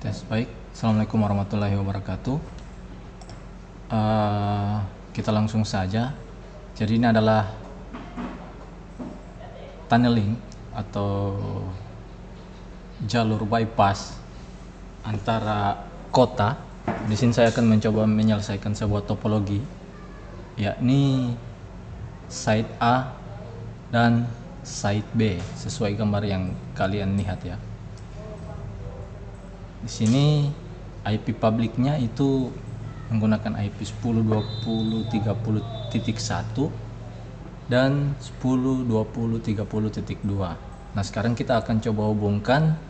Tes baik. Assalamualaikum warahmatullahi wabarakatuh. Kita langsung saja. Jadi ini adalah tunneling atau jalur bypass antara kota. Di sini saya akan mencoba menyelesaikan sebuah topologi, yakni site A dan site B sesuai gambar yang kalian lihat ya. Di sini IP publiknya itu menggunakan IP 10.20.30.1 dan 10.20.30.2. Nah, sekarang kita akan coba hubungkan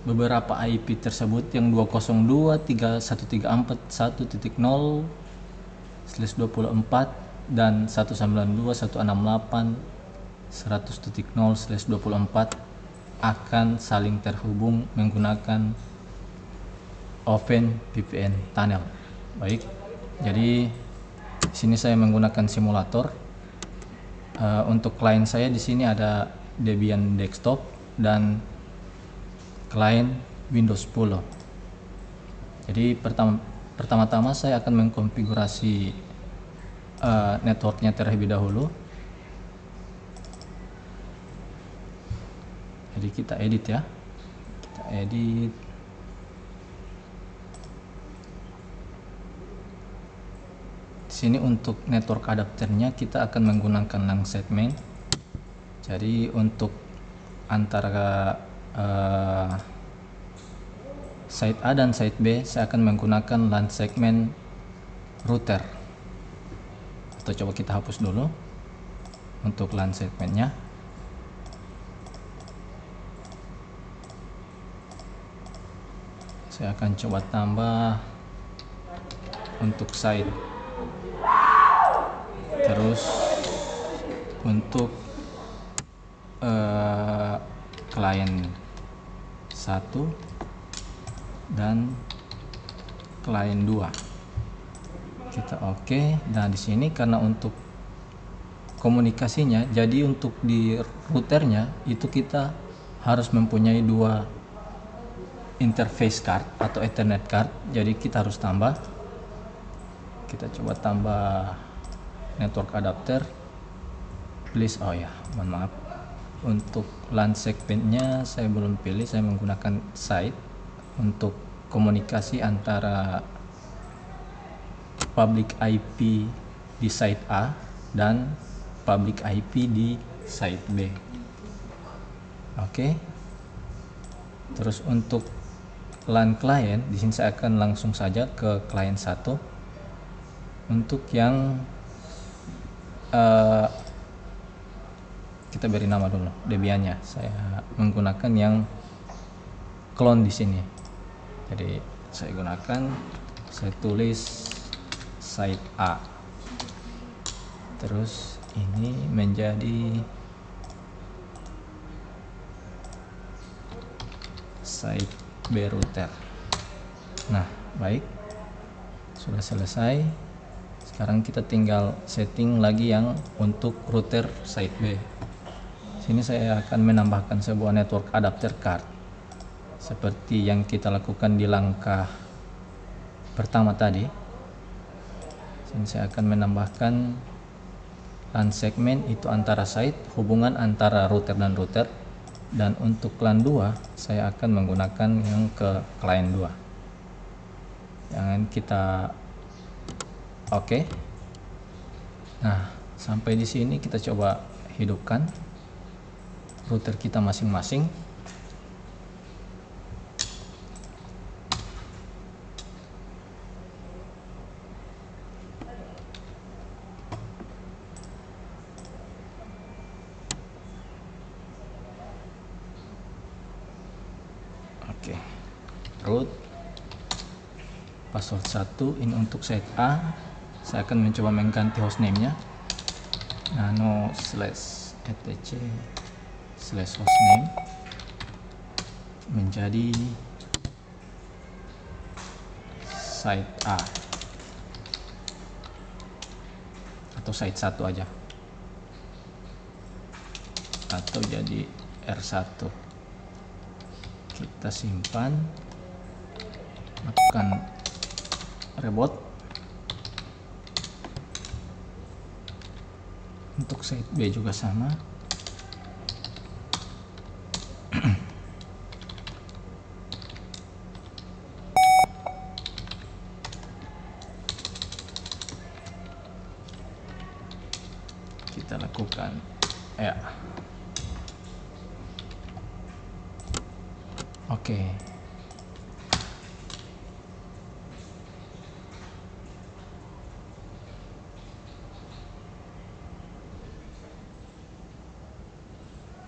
beberapa IP tersebut yang 202.134.1.0/24 dan 192.168.100.0/24 akan saling terhubung menggunakan Open VPN Tunnel. Baik, jadi di sini saya menggunakan simulator. Untuk klien saya di sini ada Debian Desktop dan klien Windows 10. Jadi pertama-tama saya akan mengkonfigurasi networknya terlebih dahulu. Jadi kita edit ya, kita edit. Di sini untuk network adapternya kita akan menggunakan LAN segment. Jadi untuk antara site A dan site B saya akan menggunakan LAN segment router. Atau coba kita hapus dulu untuk LAN segmentnya. Saya akan coba tambah untuk site. Terus untuk klien 1 dan klien 2 kita oke. Nah, di sini karena untuk komunikasinya, jadi untuk di routernya itu kita harus mempunyai dua interface card atau Ethernet card. Jadi kita harus tambah. Kita coba tambah network adapter, please. Oh ya, mohon maaf, untuk LAN segmentnya saya belum pilih, saya menggunakan site untuk komunikasi antara public IP di site A dan public IP di site B. Oke. Terus untuk LAN client, di sini saya akan langsung saja ke klien 1. Untuk yang kita beri nama dulu Debiannya, saya menggunakan yang clone di sini. Jadi saya tulis site A, terus ini menjadi site B router. Nah, baik, sudah selesai. Sekarang kita tinggal setting lagi yang untuk router site B. Sini saya akan menambahkan sebuah network adapter card seperti yang kita lakukan di langkah pertama tadi. Sini saya akan menambahkan LAN segment itu antara site, hubungan antara router dan router. Dan untuk LAN 2 saya akan menggunakan yang ke klien 2. Jangan kita oke. Nah, sampai di sini kita coba hidupkan router kita masing-masing. Oke. Root password 1 ini untuk site A. Saya akan mencoba mengganti hostname-nya nano/etc/hostname menjadi site A atau site 1 aja, atau jadi R1. Kita simpan. lakukan reboot. Untuk side B juga sama. Kita lakukan ya. Oke.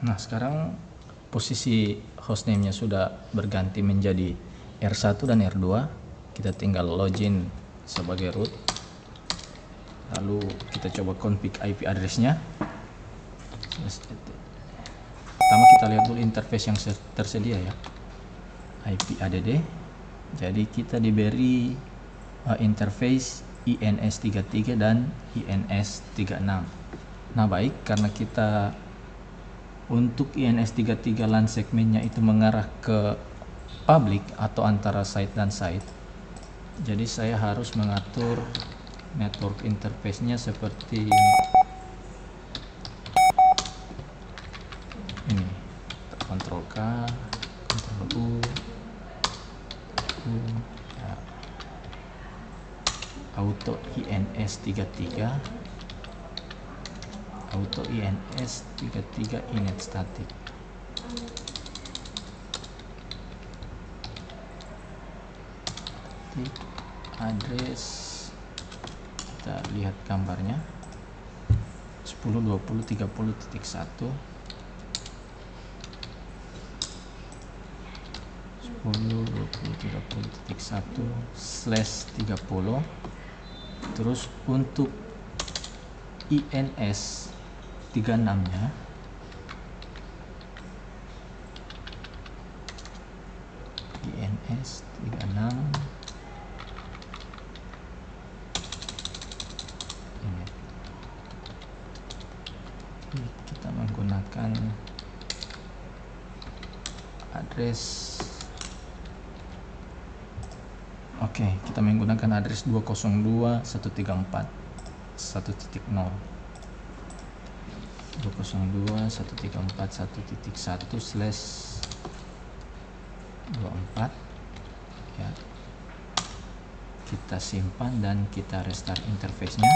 Nah, sekarang posisi hostname-nya sudah berganti menjadi R1 dan R2. Kita tinggal login sebagai root. Lalu kita coba config IP address-nya. Pertama kita lihat dulu interface yang tersedia ya. IP add. Jadi kita diberi interface INS33 dan INS36. Nah, baik, karena kita untuk INS33 LAN segmennya itu mengarah ke public atau antara site dan site, jadi saya harus mengatur network interface-nya seperti ini. Ctrl K, Ctrl U, ya. Auto INS33, auto INS33 init static. Address, kita lihat gambarnya 10.20.30.1 10.20.30.1/30. Terus untuk INS 36-nya INS 36 ini. Kita menggunakan address. Oke, kita menggunakan address 202.134.1.0 202.134.1.1/24 ya. Kita simpan dan kita restart interface-nya.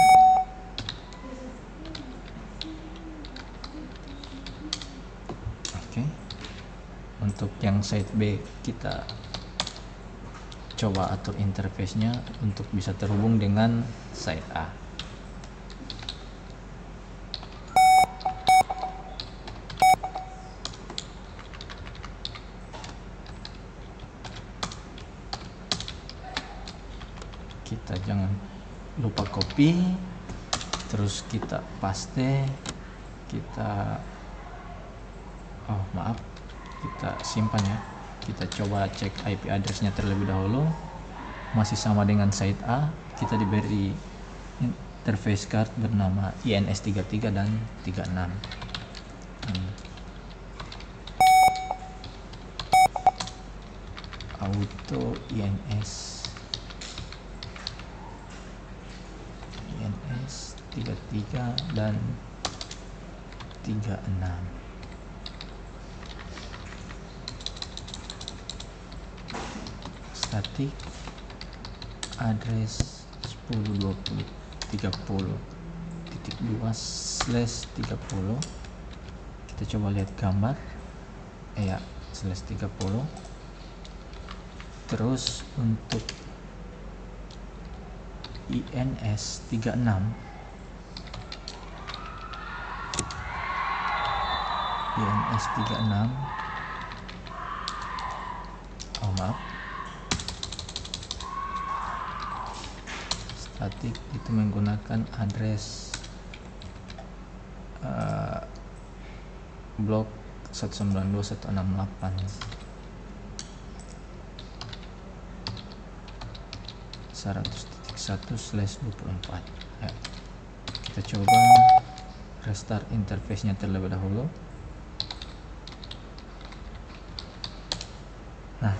Oke. Untuk yang side B kita coba atur interface-nya untuk bisa terhubung dengan side A. Kita jangan lupa copy, terus kita paste, kita kita simpan ya. Kita coba cek IP address-nya terlebih dahulu, masih sama dengan site A. Kita diberi interface card bernama INS33 dan 36. Auto INS 33 dan 36. Static address 10.20.30.2/30. Kita coba lihat gambar ya, /30. Terus untuk INS 36 static itu menggunakan address blok 192.168.100.1/24 ya. Kita coba restart interface-nya terlebih dahulu. Nah,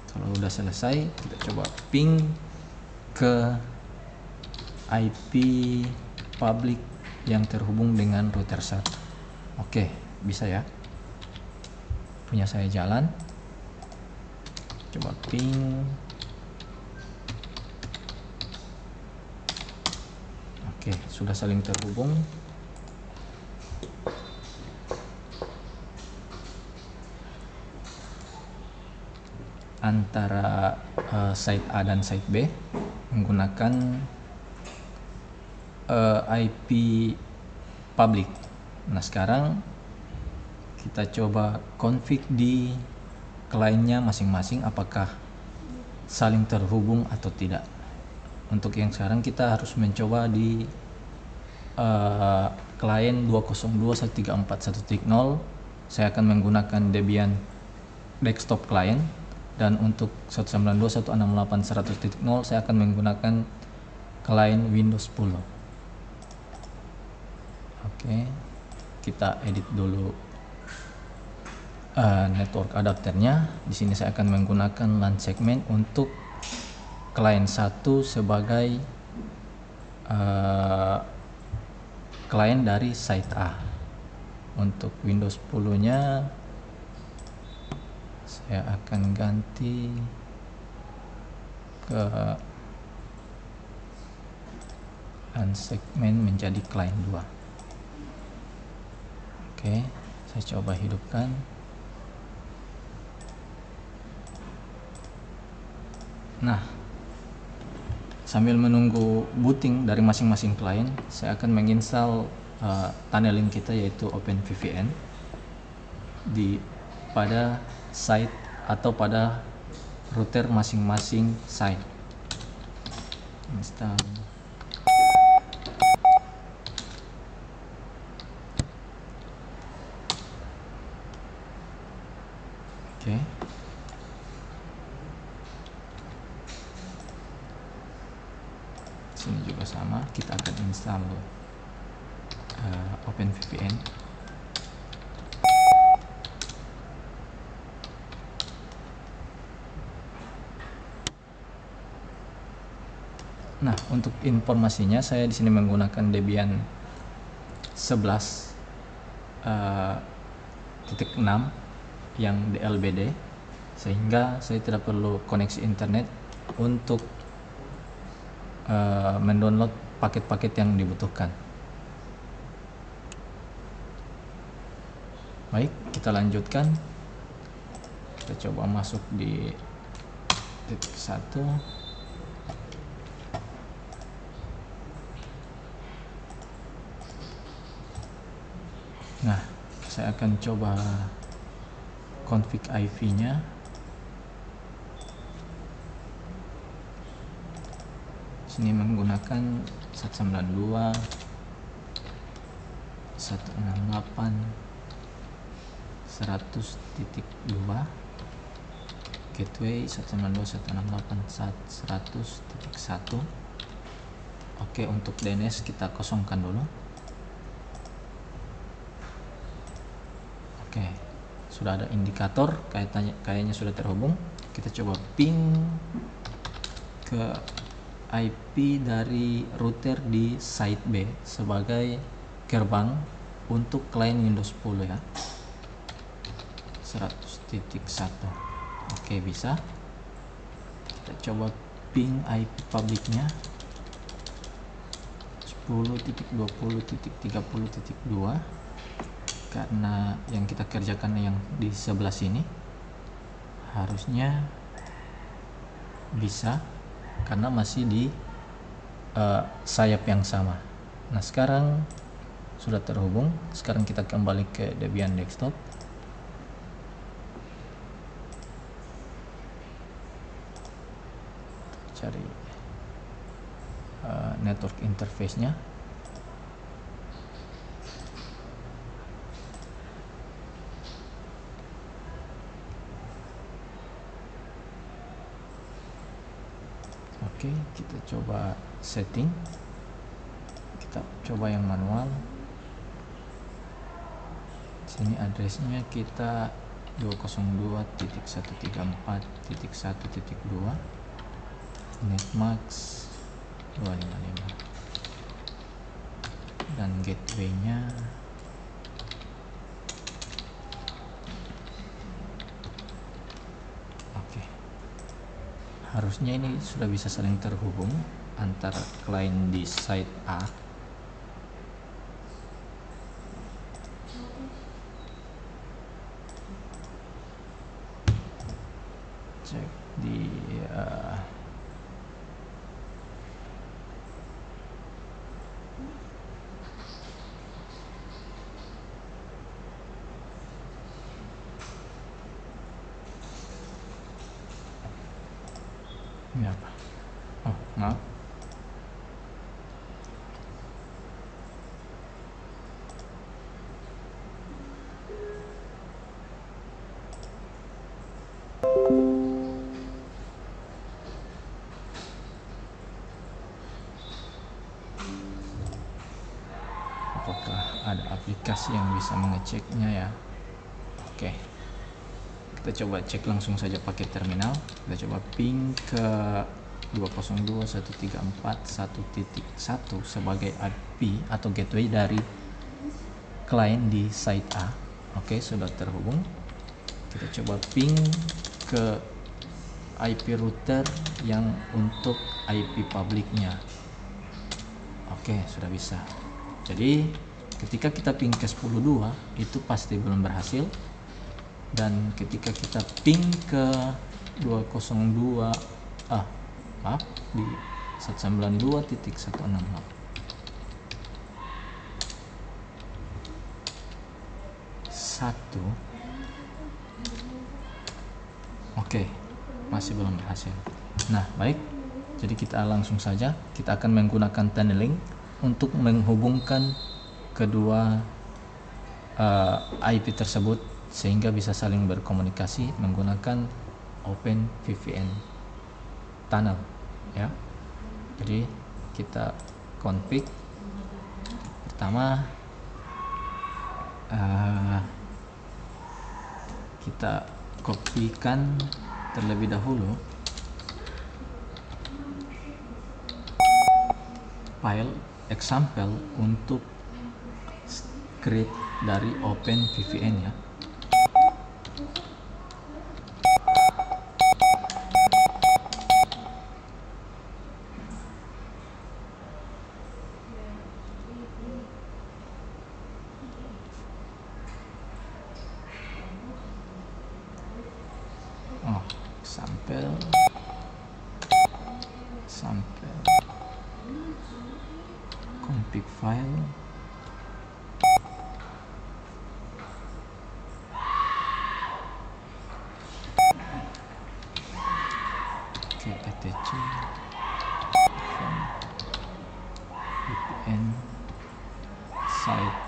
Kalau udah selesai, kita coba ping ke IP public yang terhubung dengan router 1. Oke, bisa ya. Punya saya jalan. Coba ping. Oke, sudah saling terhubung. Antara site A dan site B menggunakan IP public. Nah, sekarang kita coba config di kliennya masing-masing apakah saling terhubung atau tidak. Untuk yang sekarang kita harus mencoba di klien 202.134.1.0. Saya akan menggunakan Debian desktop client, dan untuk 192.168.100.0 saya akan menggunakan klien Windows 10. Oke, kita edit dulu network adapternya. Di sini saya akan menggunakan LAN segment untuk klien 1 sebagai klien dari site A. Untuk Windows 10 nya saya akan ganti ke LAN segment menjadi klien 2. Oke, saya coba hidupkan. Nah, sambil menunggu booting dari masing-masing klien, saya akan menginstal tunneling kita, yaitu OpenVPN pada site atau pada router masing-masing site. Install. Oke. Sini juga sama, kita akan install OpenVPN. Nah, untuk informasinya saya di sini menggunakan Debian 11.6 yang DLBD, sehingga saya tidak perlu koneksi internet untuk mendownload paket-paket yang dibutuhkan. Baik, kita lanjutkan. Kita coba masuk di titik 1. Nah, saya akan coba config IP-nya. Sini menggunakan 192.168.100.2, gateway 192.168.100.1. Oke, untuk DNS kita kosongkan dulu. Oke, sudah ada indikator kayaknya sudah terhubung. Kita coba ping ke IP dari router di site B sebagai gerbang untuk klien Windows 10 ya. 100.1. Oke, bisa. Kita coba ping IP publiknya 10.20.30.2, karena yang kita kerjakan yang di sebelah sini harusnya bisa karena masih di sayap yang sama. Nah, sekarang sudah terhubung. Sekarang kita kembali ke Debian desktop. Cari network interface-nya. Oke, kita coba setting. Kita coba yang manual. Sini addressnya kita 202.134.1.2 netmax 255 dan gateway-nya oke. Harusnya ini sudah bisa saling terhubung antara klien di site A cek di ini apa? Oh, maaf. Apakah ada aplikasi yang bisa mengeceknya ya? Oke. Kita coba cek langsung saja pakai terminal. Kita coba ping ke 202.134.1.1 sebagai IP atau gateway dari klien di site A. Oke, sudah terhubung. Kita coba ping ke IP router yang untuk IP publiknya. Oke, sudah bisa. Jadi ketika kita ping ke 10.2 itu pasti belum berhasil, dan ketika kita ping ke 202 di 192.168 1 oke, masih belum berhasil. Nah, baik, jadi kita langsung saja, kita akan menggunakan tunneling untuk menghubungkan kedua IP tersebut sehingga bisa saling berkomunikasi menggunakan OpenVPN tunnel ya. Jadi kita config pertama, kita kopikan terlebih dahulu file example untuk script dari OpenVPN ya. Sample config file etc VPN site.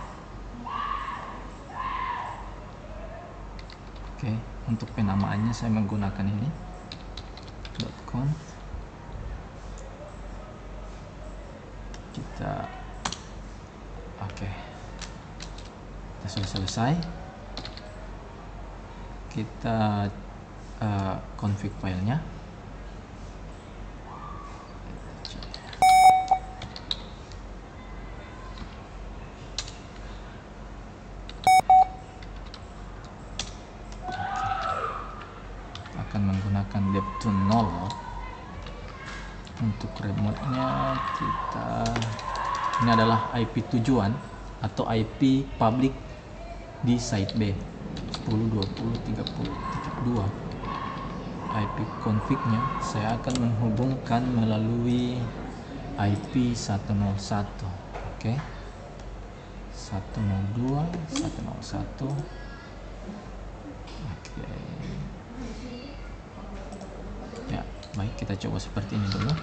Oke, untuk penamaannya saya menggunakan ini .conf. Kita sudah selesai. Kita config filenya. Akan menggunakan depth to 0. Untuk remote-nya ini adalah IP tujuan atau IP public di site B 10.20.30.2. IP config-nya saya akan menghubungkan melalui IP 101. Oke. 102.101. Oke. Ya, baik, kita coba seperti ini dulu.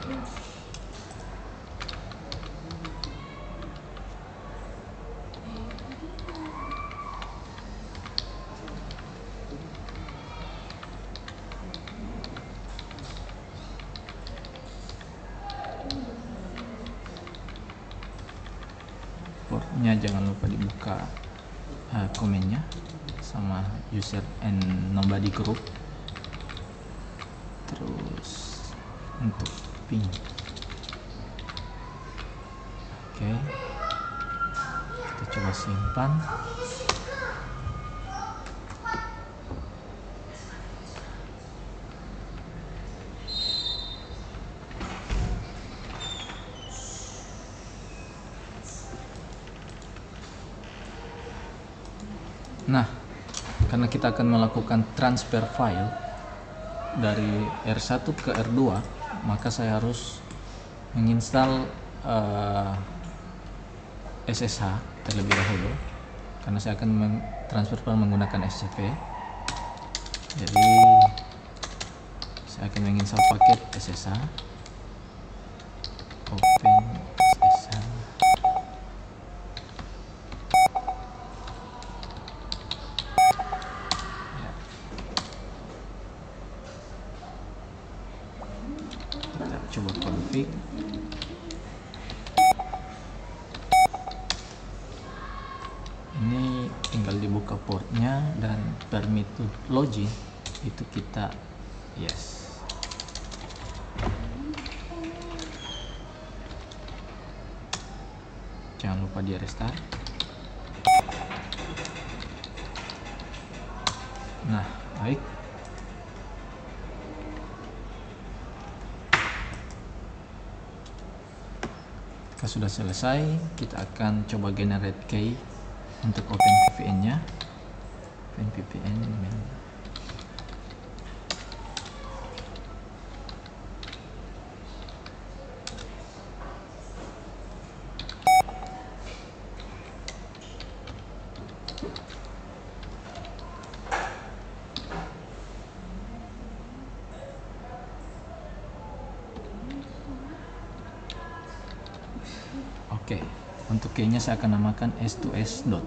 Portnya jangan lupa dibuka. komennya sama user and nobody group. Terus untuk ping, oke, kita coba simpan. Nah, karena kita akan melakukan transfer file dari R1 ke R2, maka saya harus menginstal SSH terlebih dahulu, karena saya akan transfer file menggunakan SCP. Jadi saya akan menginstal paket SSH, open SSH. Kita coba config. Ini tinggal dibuka portnya dan permit to login itu kita yes. Jangan lupa di restart. Nah, baik. Jika sudah selesai, kita akan coba generate key untuk OpenVPN-nya. OpenVPN ini. Oke, untuk key-nya saya akan namakan s2s dot.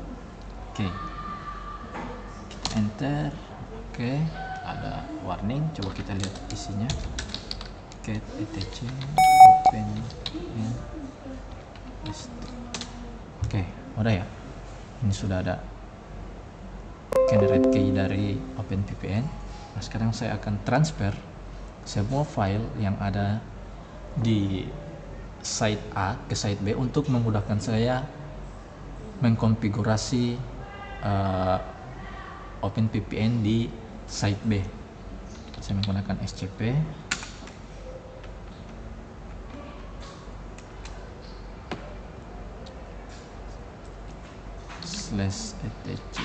Oke, enter. Oke, ada warning. Coba kita lihat isinya. Get etc open and oke, udah ya. Ini sudah ada generate key dari OpenVPN. Nah, sekarang saya akan transfer semua file yang ada di site A ke site B untuk memudahkan saya mengkonfigurasi OpenVPN di site B. Saya menggunakan SCP. /etc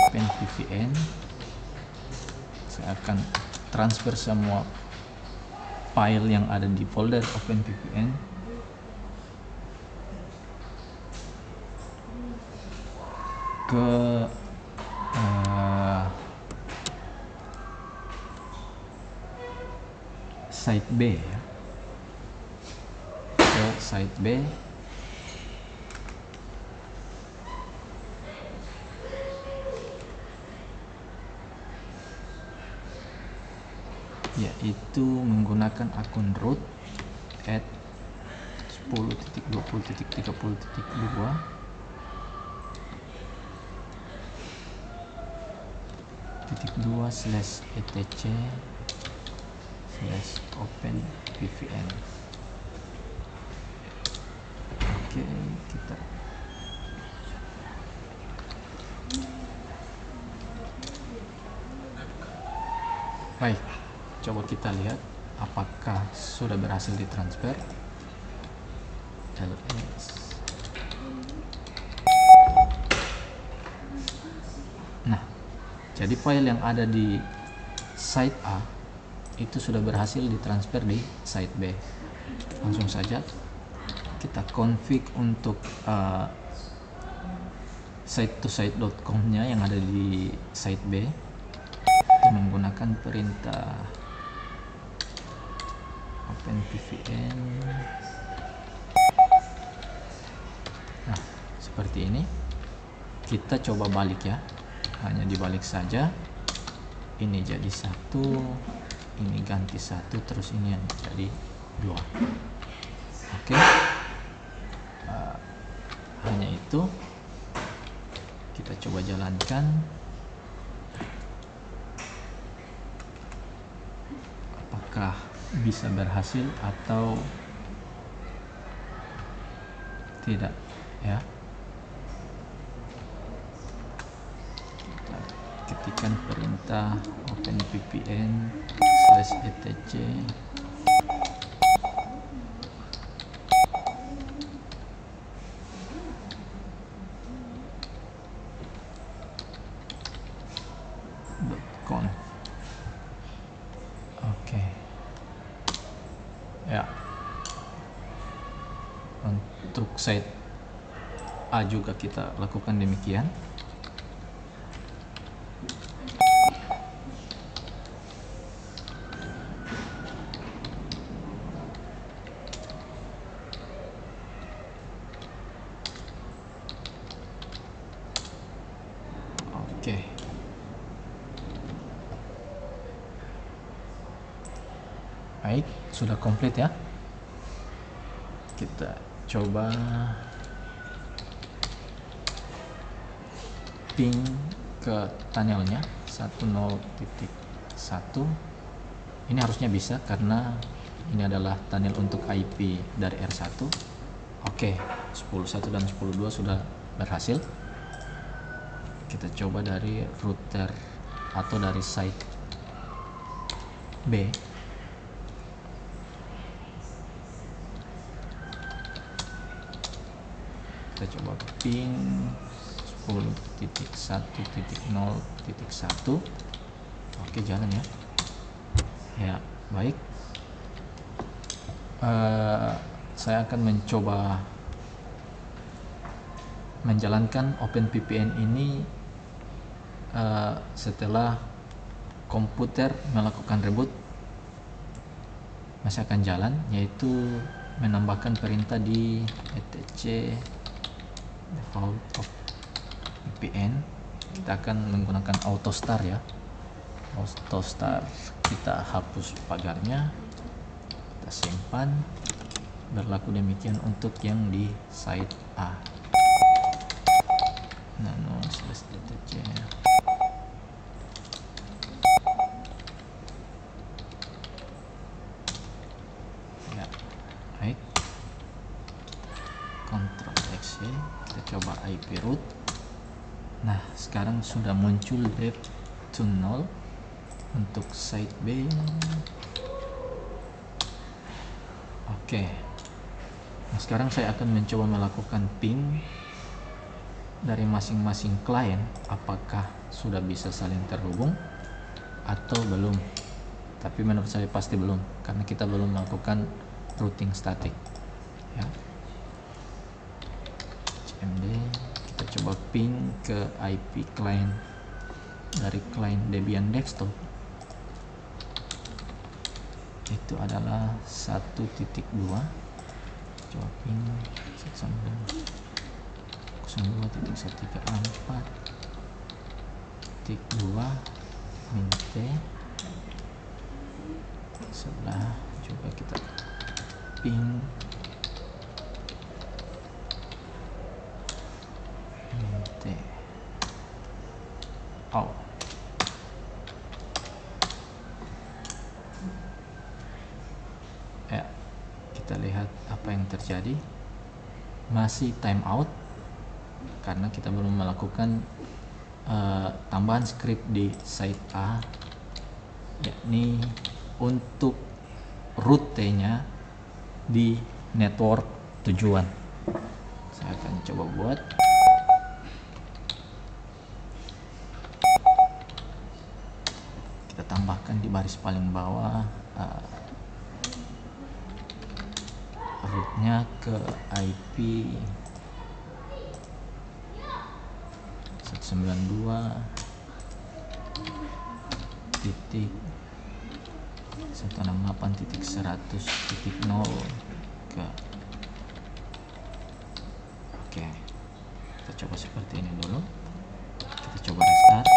OpenVPN. Saya akan transfer semua file yang ada di folder OpenVPN ke site B ya. Ke site B. Yaitu menggunakan akun root at 10.20.30.2 /etc/openvpn. Oke, kita baik. Coba kita lihat apakah sudah berhasil ditransfer. ls. Nah, jadi file yang ada di site A itu sudah berhasil ditransfer di site B. Langsung saja kita config untuk site-to-site.com-nya yang ada di site B itu menggunakan perintah OpenVPN. Nah, seperti ini. Kita coba balik ya, hanya dibalik saja. Ini jadi 1, ini ganti 1, terus ini yang jadi 2. Oke, hanya itu. Kita coba jalankan. Apakah bisa berhasil atau tidak ya. Kita ketikkan perintah openvpn/etc .com. Oke. Ya. Untuk site A juga kita lakukan demikian. Oke. Baik, sudah komplit ya. Kita coba ping ke tunnelnya 10.1. Ini harusnya bisa karena ini adalah tunnel untuk IP dari R1. Oke, 10.1 dan 10.2 sudah berhasil. Kita coba dari router atau dari site B. Kita coba ping 10.1.0.1. Oke, jalan ya. Ya, baik. Saya akan mencoba menjalankan OpenVPN ini setelah komputer melakukan reboot. Masih akan jalan, yaitu menambahkan perintah di etc default of VPN. Kita akan menggunakan AutoStar ya. AutoStar, kita hapus pagarnya, kita simpan. Berlaku demikian untuk yang di site A. nano/etc. Ya, baik. Ctrl X, kita coba IP root. Nah, sekarang sudah muncul depth to 0 untuk site B. Oke. Nah, sekarang saya akan mencoba melakukan ping dari masing-masing klien, apakah sudah bisa saling terhubung atau belum. Tapi menurut saya pasti belum, karena kita belum melakukan routing static ya. cmd, kita coba ping ke IP client dari client Debian desktop. Itu adalah 1.2. Coba ping 192.134.2 minte. Sebelah juga kita ping minte. Oh, ya, kita lihat apa yang terjadi. Masih timeout karena kita belum melakukan tambahan script di site A, yakni untuk rutenya di network tujuan. Saya akan coba buat. Kita tambahkan di baris paling bawah rootnya ke IP 192.168.100.0 ke. Oke, kita coba seperti ini dulu. Kita coba restart.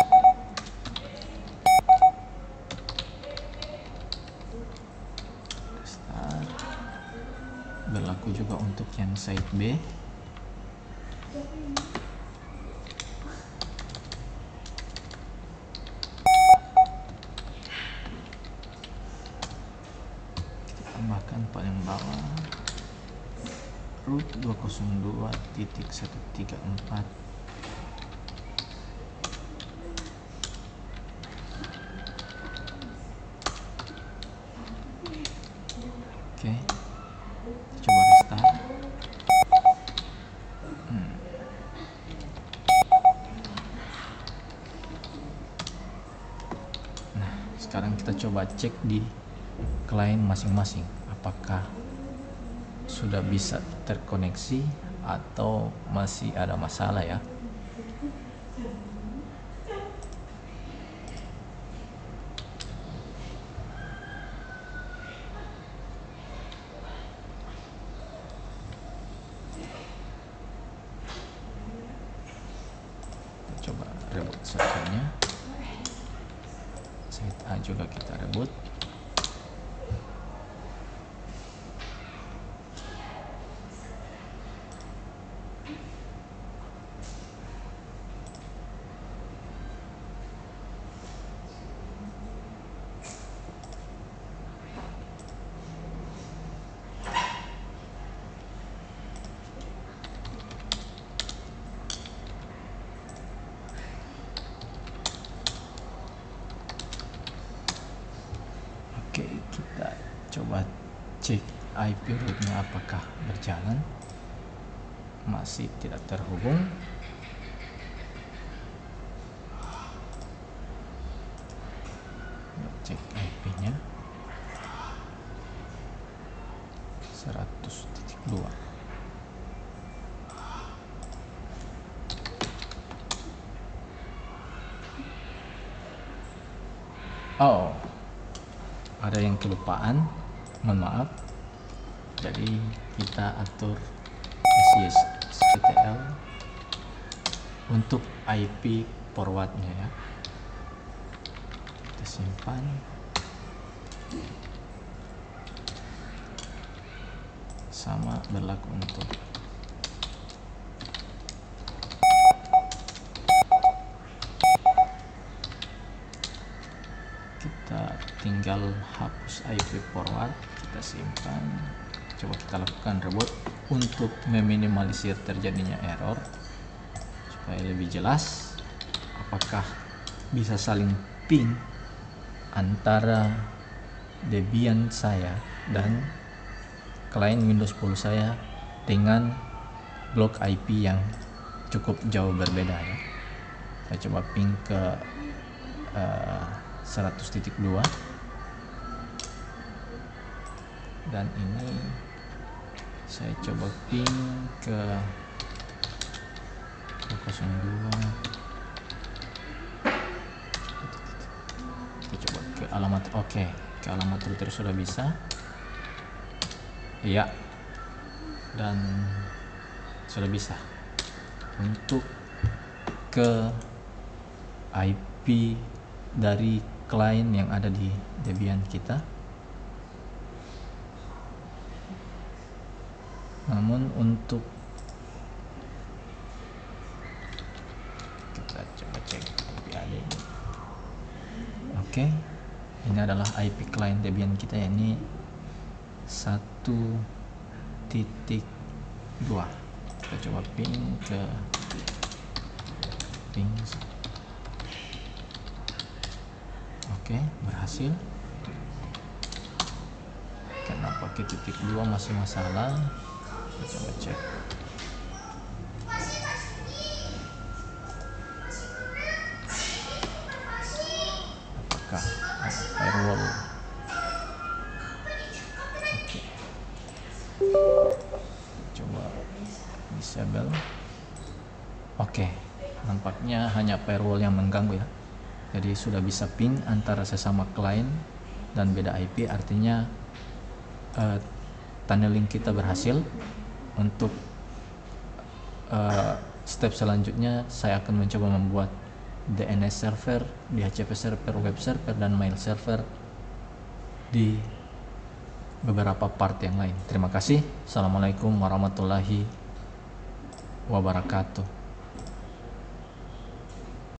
Berlaku juga untuk yang site B. tambahkan paling bawah root 202.134. Oke, coba restart. Nah, sekarang kita coba cek di klien masing-masing apakah sudah bisa terkoneksi atau masih ada masalah ya. Coba reboot servernya. Site A juga kita reboot. Oke, kita coba cek IP rootnya apakah berjalan. Masih tidak terhubung. Cek IP-nya 100.2. Oh, ada yang kelupaan, mohon maaf. Jadi kita atur SSHTTL untuk IP forwardnya ya. Kita simpan. Sama berlaku untuk kita tinggal hapus IP forward, kita simpan. Coba kita lakukan reboot untuk meminimalisir terjadinya error supaya lebih jelas apakah bisa saling ping antara Debian saya dan klien Windows 10 saya dengan blok IP yang cukup jauh berbeda ya. Saya coba ping ke 100.2 dan ini saya coba ping ke 202. Kita coba ke alamat, oke, ke alamat router sudah bisa. Iya, dan sudah bisa untuk ke IP dari klien yang ada di Debian kita. Namun untuk kita coba cek IP AD ini. Oke, ini adalah IP klien Debian kita, ya, ini 1.2. Kita coba ping ke ping. Oke, berhasil. Kenapa ke titik 2 masih masalah? Kita coba cek. Apakah firewall? Oke. Coba disable. Oke, nampaknya hanya firewall yang mengganggu ya. Jadi sudah bisa ping antara sesama klien dan beda IP, artinya tunneling kita berhasil. Untuk step selanjutnya saya akan mencoba membuat DNS server, DHCP server, web server, dan mail server di beberapa part yang lain. Terima kasih. Assalamualaikum warahmatullahi wabarakatuh.